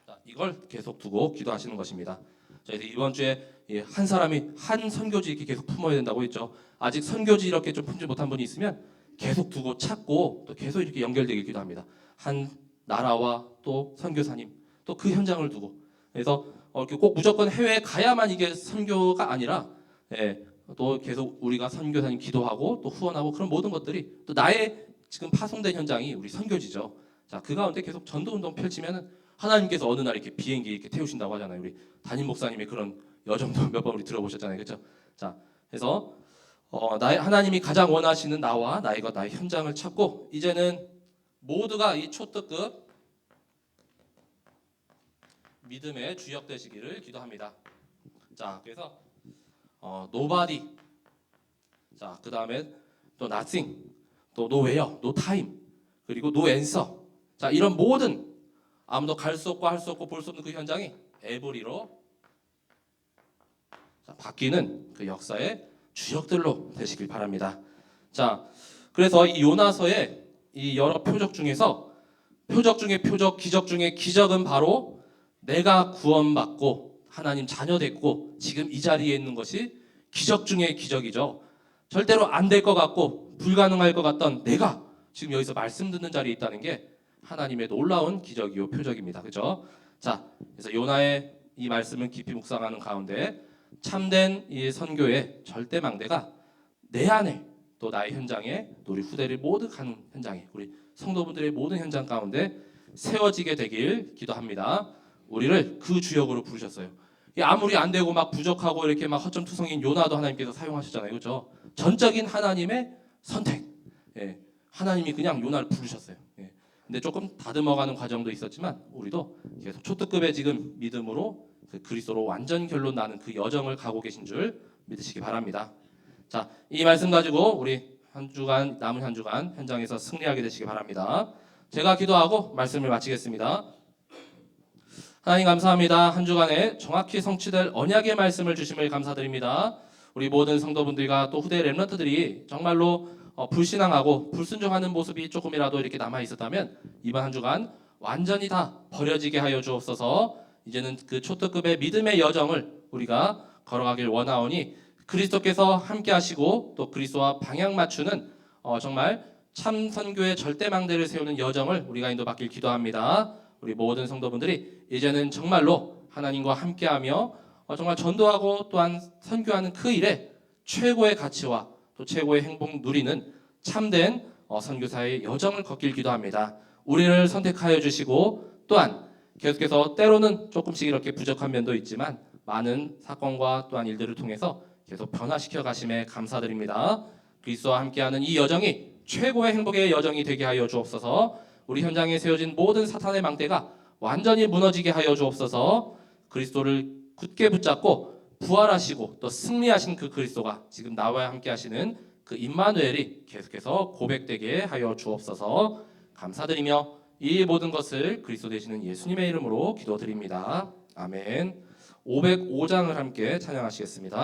자, 이걸 계속 두고 기도하시는 것입니다. 자, 이번 주에 한 사람이 한 선교지 이렇게 계속 품어야 된다고 했죠. 아직 선교지 이렇게 좀 품지 못한 분이 있으면 계속 두고 찾고 또 계속 이렇게 연결되게 기도합니다. 한 나라와 또 선교사님 또 그 현장을 두고 그래서 이렇게 꼭 무조건 해외에 가야만 이게 선교가 아니라 또 계속 우리가 선교사님 기도하고 또 후원하고 그런 모든 것들이 또 나의 지금 파송된 현장이 우리 선교지죠. 자, 그 가운데 계속 전도 운동 펼치면은 하나님께서 어느 날 이렇게 비행기 이렇게 태우신다고 하잖아요. 우리 담임 목사님의 그런 여정도 몇 번 우리 들어보셨잖아요, 그렇죠? 자, 그래서 나의 하나님이 가장 원하시는 나와 나의 것, 나의 현장을 찾고 이제는 모두가 이 초특급 믿음의 주역 되시기를 기도합니다. 자, 그래서 nobody, 자, 그 다음에 또 nothing, 또 no where, no time, 그리고 no answer. 자, 이런 모든 아무도 갈 수 없고 할 수 없고 볼 수 없는 그 현장이 에브리로 바뀌는 그 역사의 주역들로 되시길 바랍니다. 자, 그래서 이 요나서의 이 여러 표적 중에서 표적 중에 표적, 기적 중에 기적은 바로 내가 구원받고 하나님 자녀 됐고 지금 이 자리에 있는 것이 기적 중에 기적이죠. 절대로 안 될 것 같고 불가능할 것 같던 내가 지금 여기서 말씀 듣는 자리에 있다는 게 하나님의 놀라운 기적이요 표적입니다. 그렇죠? 자, 그래서 요나의 이 말씀을 깊이 묵상하는 가운데 참된 이 선교의 절대 망대가 내 안에 또 나의 현장에 또 우리 후대를 모두 가는 현장에 우리 성도분들의 모든 현장 가운데 세워지게 되길 기도합니다. 우리를 그 주역으로 부르셨어요. 아무리 안 되고 막 부족하고 이렇게 막 허점투성인 요나도 하나님께서 사용하셨잖아요, 그렇죠? 전적인 하나님의 선택. 하나님이 그냥 요나를 부르셨어요. 근데 조금 다듬어가는 과정도 있었지만 우리도 계속 초특급의 지금 믿음으로 그 그리스도로 완전 결론 나는 그 여정을 가고 계신 줄 믿으시기 바랍니다. 자, 이 말씀 가지고 우리 한 주간 남은 한 주간 현장에서 승리하게 되시기 바랍니다. 제가 기도하고 말씀을 마치겠습니다. 하나님 감사합니다. 한 주간에 정확히 성취될 언약의 말씀을 주심을 감사드립니다. 우리 모든 성도분들과 또 후대 렘넌트들이 정말로 불신앙하고 불순종하는 모습이 조금이라도 이렇게 남아 있었다면 이번 한 주간 완전히 다 버려지게 하여 주옵소서. 이제는 그 초특급의 믿음의 여정을 우리가 걸어가길 원하오니 그리스도께서 함께 하시고 또 그리스도와 방향 맞추는 정말 참 선교의 절대망대를 세우는 여정을 우리가 인도받길 기도합니다. 우리 모든 성도분들이 이제는 정말로 하나님과 함께하며 정말 전도하고 또한 선교하는 그 일에 최고의 가치와 또 최고의 행복 누리는 참된 선교사의 여정을 걷길 기도합니다. 우리를 선택하여 주시고 또한 계속해서 때로는 조금씩 이렇게 부족한 면도 있지만 많은 사건과 또한 일들을 통해서 계속 변화시켜 가심에 감사드립니다. 그리스도와 함께하는 이 여정이 최고의 행복의 여정이 되게 하여 주옵소서. 우리 현장에 세워진 모든 사탄의 망대가 완전히 무너지게 하여 주옵소서. 그리스도를 굳게 붙잡고 부활하시고 또 승리하신 그 그리스도가 지금 나와 함께 하시는 그 임마누엘이 계속해서 고백되게 하여 주옵소서. 감사드리며 이 모든 것을 그리스도 되시는 예수님의 이름으로 기도드립니다. 아멘. 505장을 함께 찬양하시겠습니다.